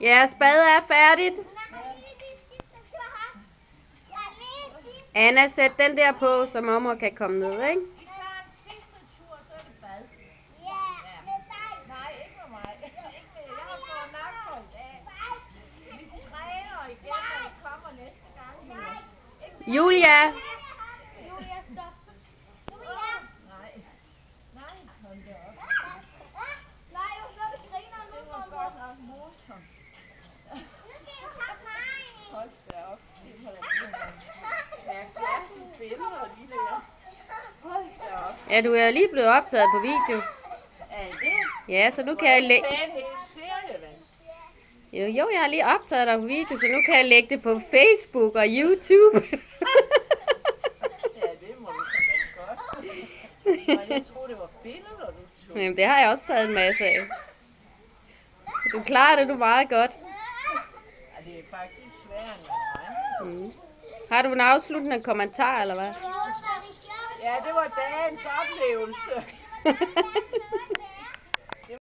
Ja, spadet er færdigt. Anna, sæt den der på, så mormor kan komme ned, ikke? Vi tager en sidste tur, så er det bad. Ja, med dig. Nej, ikke med mig. Ikke med. Jeg har fået nok for i dag. Vi træner igen, når I kommer næste gang. Julia! Julia, stop. Julia! Nej. Nej, hold da op. Nej, jo, så er det griner nu. Det var godt nok morsomt. Nu skal I jo have mig. Hold da op. Ja, du er lige blevet optaget på video. Er det? Ja, så nu kan jeg lægge... Jo, Jo, jeg har lige optaget dig på video, så nu kan jeg lægge det på Facebook og YouTube. ja, det må du simpelthen godt. Og jeg troede, det var billeder, du tog. Jamen, det har jeg også taget en masse af. Du klarer det, du meget godt. Ja, det er faktisk sværere end mig. Har du en afsluttende kommentar, eller hvad? Ja, det var dagens oplevelse.